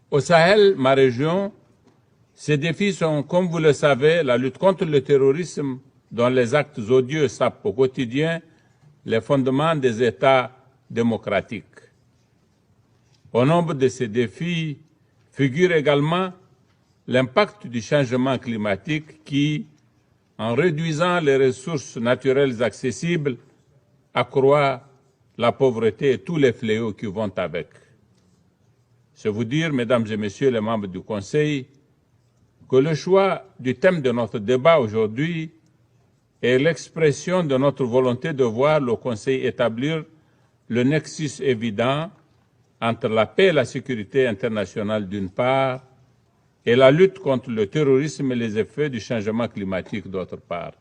Au Sahel, ma région, ces défis sont, comme vous le savez, la lutte contre le terrorisme, dont les actes odieux sapent au quotidien les fondements des États démocratiques. Au nombre de ces défis figure également l'impact du changement climatique qui, en réduisant les ressources naturelles accessibles, accroît la pauvreté et tous les fléaux qui vont avec. C'est vous dire, mesdames et messieurs les membres du Conseil, que le choix du thème de notre débat aujourd'hui est l'expression de notre volonté de voir le Conseil établir le nexus évident entre la paix et la sécurité internationale d'une part et la lutte contre le terrorisme et les effets du changement climatique d'autre part.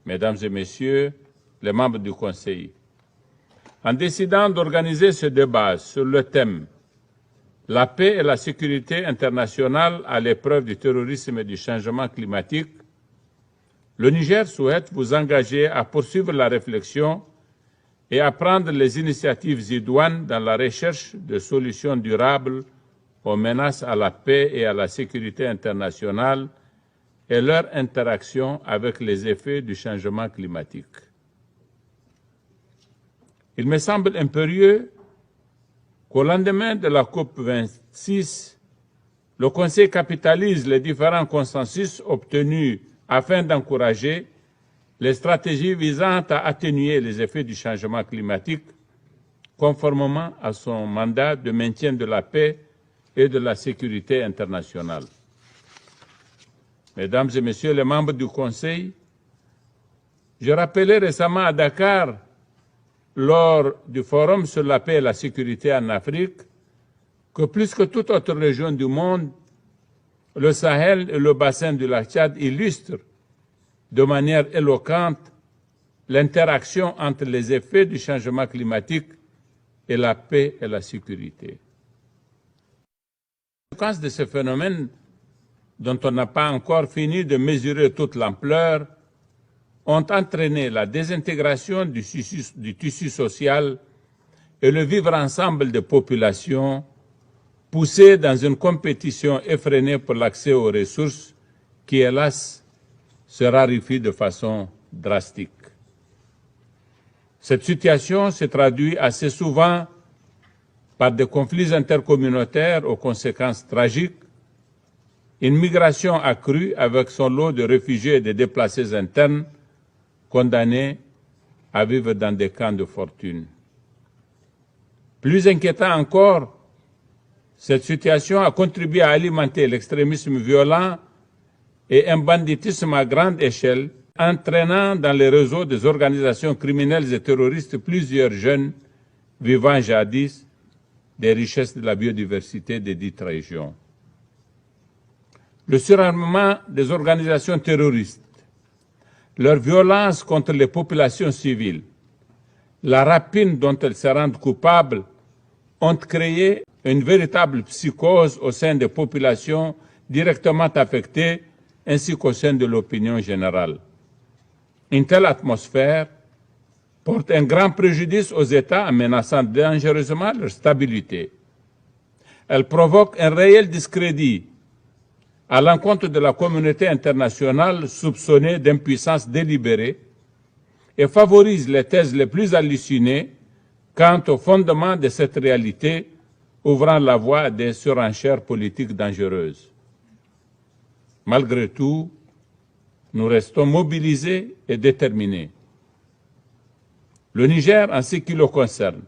Mesdames et messieurs les membres du Conseil, en décidant d'organiser ce débat sur le thème « La paix et la sécurité internationale à l'épreuve du terrorisme et du changement climatique », le Niger souhaite vous engager à poursuivre la réflexion et à prendre les initiatives idoines dans la recherche de solutions durables aux menaces à la paix et à la sécurité internationale et leur interaction avec les effets du changement climatique. Il me semble impérieux qu'au lendemain de la COP26, le Conseil capitalise les différents consensus obtenus afin d'encourager les stratégies visant à atténuer les effets du changement climatique, conformément à son mandat de maintien de la paix et de la sécurité internationale. Mesdames et messieurs les membres du Conseil, j'ai rappelé récemment à Dakar, lors du Forum sur la paix et la sécurité en Afrique, que plus que toute autre région du monde, le Sahel et le bassin du lac Tchad illustrent de manière éloquente l'interaction entre les effets du changement climatique et la paix et la sécurité. Les conséquences de ce phénomène, dont on n'a pas encore fini de mesurer toute l'ampleur, ont entraîné la désintégration du tissu social et le vivre ensemble des populations, poussées dans une compétition effrénée pour l'accès aux ressources qui, hélas, se raréfie de façon drastique. Cette situation se traduit assez souvent par des conflits intercommunautaires aux conséquences tragiques, une migration accrue avec son lot de réfugiés et de déplacés internes condamnés à vivre dans des camps de fortune. Plus inquiétant encore, cette situation a contribué à alimenter l'extrémisme violent et un banditisme à grande échelle, entraînant dans les réseaux des organisations criminelles et terroristes plusieurs jeunes vivant jadis des richesses de la biodiversité des dites régions. Le surarmement des organisations terroristes, leur violence contre les populations civiles, la rapine dont elles se rendent coupables ont créé une véritable psychose au sein des populations directement affectées ainsi qu'au sein de l'opinion générale. Une telle atmosphère porte un grand préjudice aux États en menaçant dangereusement leur stabilité. Elle provoque un réel discrédit à l'encontre de la communauté internationale soupçonnée d'impuissance délibérée et favorise les thèses les plus hallucinées quant au fondement de cette réalité, ouvrant la voie à des surenchères politiques dangereuses. Malgré tout, nous restons mobilisés et déterminés. Le Niger, en ce qui le concerne,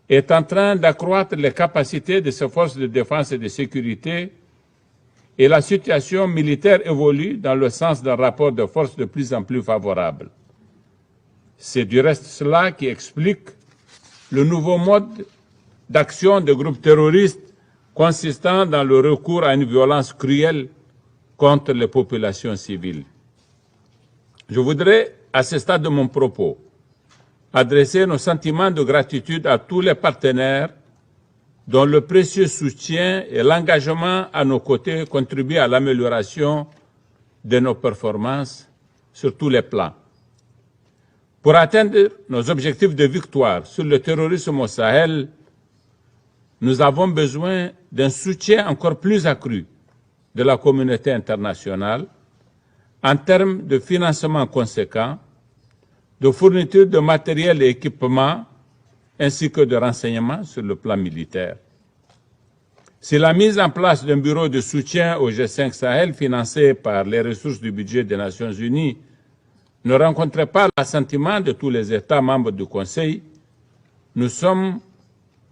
est en train d'accroître les capacités de ses forces de défense et de sécurité et la situation militaire évolue dans le sens d'un rapport de force de plus en plus favorable. C'est du reste cela qui explique le nouveau mode d'action de groupes terroristes consistant dans le recours à une violence cruelle contre les populations civiles. Je voudrais, à ce stade de mon propos, adresser nos sentiments de gratitude à tous les partenaires dont le précieux soutien et l'engagement à nos côtés contribuent à l'amélioration de nos performances sur tous les plans. Pour atteindre nos objectifs de victoire sur le terrorisme au Sahel, nous avons besoin d'un soutien encore plus accru de la communauté internationale en termes de financement conséquent, de fourniture de matériel et équipements, ainsi que de renseignements sur le plan militaire. Si la mise en place d'un bureau de soutien au G5 Sahel financé par les ressources du budget des Nations Unies ne rencontrait pas l'assentiment de tous les États membres du Conseil, nous sommes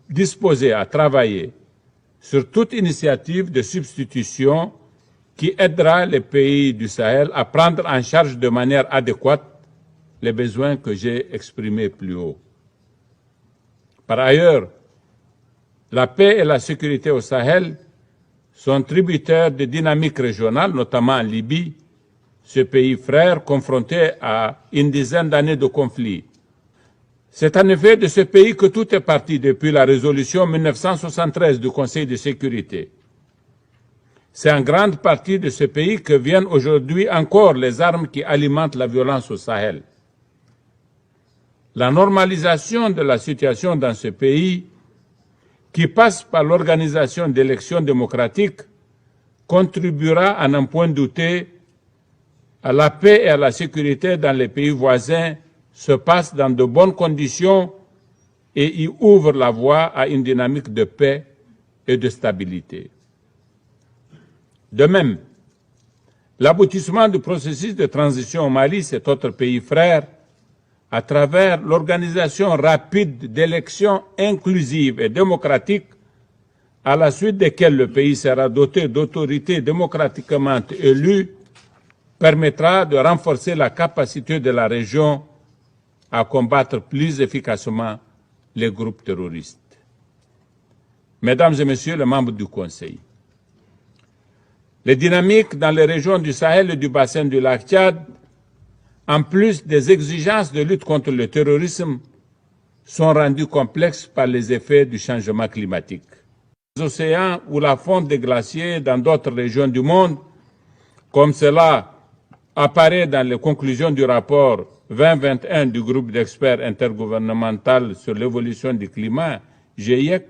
disposés à travailler sur toute initiative de substitution qui aidera les pays du Sahel à prendre en charge de manière adéquate les besoins que j'ai exprimés plus haut. Par ailleurs, la paix et la sécurité au Sahel sont tributaires de dynamiques régionales, notamment en Libye, ce pays frère confronté à une dizaine d'années de conflits. C'est en effet de ce pays que tout est parti depuis la résolution 1973 du Conseil de sécurité. C'est en grande partie de ce pays que viennent aujourd'hui encore les armes qui alimentent la violence au Sahel. La normalisation de la situation dans ce pays, qui passe par l'organisation d'élections démocratiques, contribuera à n'en point douter à la paix et à la sécurité dans les pays voisins, se passe dans de bonnes conditions et y ouvre la voie à une dynamique de paix et de stabilité. De même, l'aboutissement du processus de transition au Mali, cet autre pays frère, à travers l'organisation rapide d'élections inclusives et démocratiques, à la suite desquelles le pays sera doté d'autorités démocratiquement élues, permettra de renforcer la capacité de la région à combattre plus efficacement les groupes terroristes. Mesdames et Messieurs les membres du Conseil, les dynamiques dans les régions du Sahel et du bassin du lac Tchad, en plus des exigences de lutte contre le terrorisme, sont rendues complexes par les effets du changement climatique. Les océans ou la fonte des glaciers dans d'autres régions du monde, comme cela apparaît dans les conclusions du rapport 2021 du groupe d'experts intergouvernemental sur l'évolution du climat, GIEC,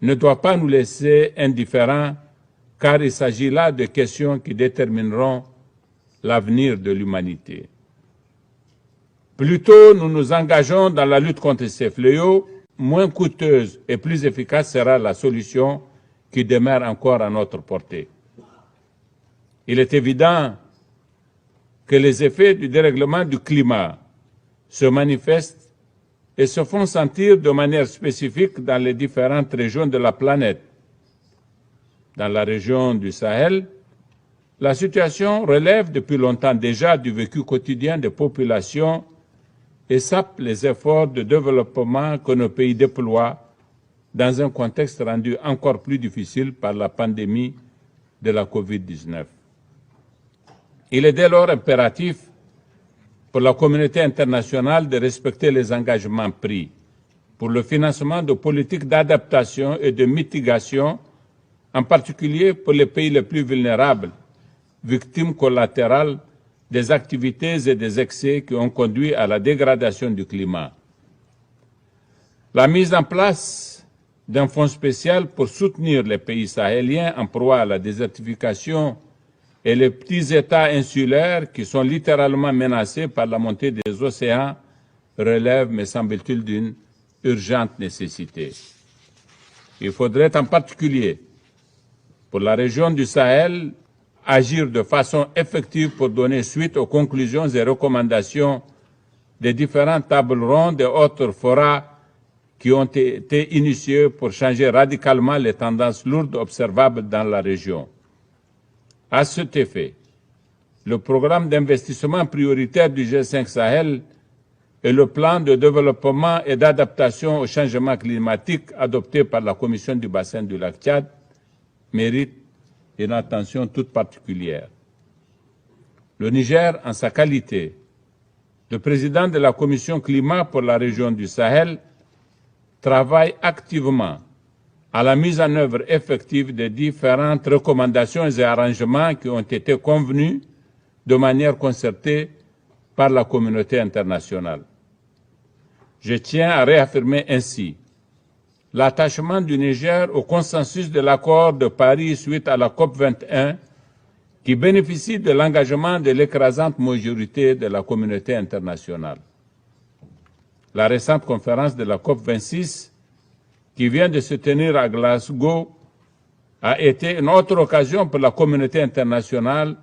ne doit pas nous laisser indifférents, car il s'agit là de questions qui détermineront l'avenir de l'humanité. Plus tôt nous nous engageons dans la lutte contre ces fléaux, moins coûteuse et plus efficace sera la solution qui demeure encore à notre portée. Il est évident que les effets du dérèglement du climat se manifestent et se font sentir de manière spécifique dans les différentes régions de la planète. Dans la région du Sahel, la situation relève depuis longtemps déjà du vécu quotidien des populations et sape les efforts de développement que nos pays déploient dans un contexte rendu encore plus difficile par la pandémie de la COVID-19. Il est dès lors impératif pour la communauté internationale de respecter les engagements pris pour le financement de politiques d'adaptation et de mitigation, en particulier pour les pays les plus vulnérables, victimes collatérales des activités et des excès qui ont conduit à la dégradation du climat. La mise en place d'un fonds spécial pour soutenir les pays sahéliens en proie à la désertification et les petits États insulaires qui sont littéralement menacés par la montée des océans relève, me semble-t-il, d'une urgente nécessité. Il faudrait en particulier, pour la région du Sahel, agir de façon effective pour donner suite aux conclusions et recommandations des différentes tables rondes et autres forats qui ont été initiés pour changer radicalement les tendances lourdes observables dans la région. À cet effet, le programme d'investissement prioritaire du G5 Sahel et le plan de développement et d'adaptation au changement climatique adopté par la Commission du bassin du lac Tchad méritent une attention toute particulière. Le Niger, en sa qualité de président de la Commission climat pour la région du Sahel, travaille activement à la mise en œuvre effective des différentes recommandations et arrangements qui ont été convenus de manière concertée par la communauté internationale. Je tiens à réaffirmer ainsi l'attachement du Niger au consensus de l'accord de Paris suite à la COP 21, qui bénéficie de l'engagement de l'écrasante majorité de la communauté internationale. La récente conférence de la COP 26, qui vient de se tenir à Glasgow, a été une autre occasion pour la communauté internationale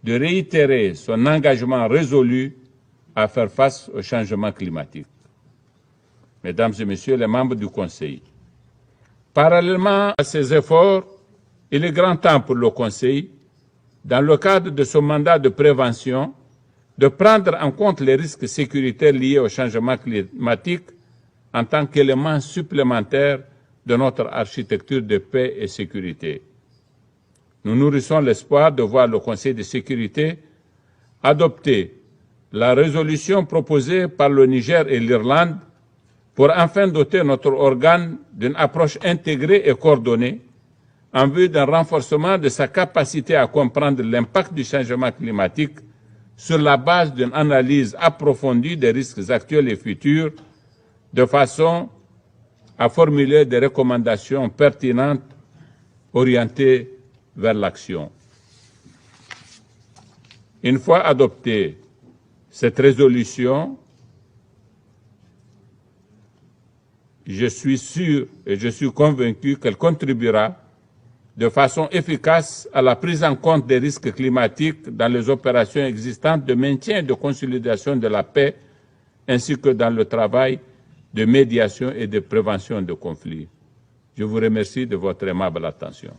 de réitérer son engagement résolu à faire face au changement climatique. Mesdames et Messieurs les membres du Conseil, parallèlement à ces efforts, il est grand temps pour le Conseil, dans le cadre de son mandat de prévention, de prendre en compte les risques sécuritaires liés au changement climatique en tant qu'élément supplémentaire de notre architecture de paix et sécurité. Nous nourrissons l'espoir de voir le Conseil de sécurité adopter la résolution proposée par le Niger et l'Irlande pour enfin doter notre organe d'une approche intégrée et coordonnée en vue d'un renforcement de sa capacité à comprendre l'impact du changement climatique sur la base d'une analyse approfondie des risques actuels et futurs, de façon à formuler des recommandations pertinentes orientées vers l'action. Une fois adoptée, cette résolution, je suis sûr et je suis convaincu qu'elle contribuera de façon efficace à la prise en compte des risques climatiques dans les opérations existantes de maintien et de consolidation de la paix, ainsi que dans le travail de médiation et de prévention de conflits. Je vous remercie de votre aimable attention.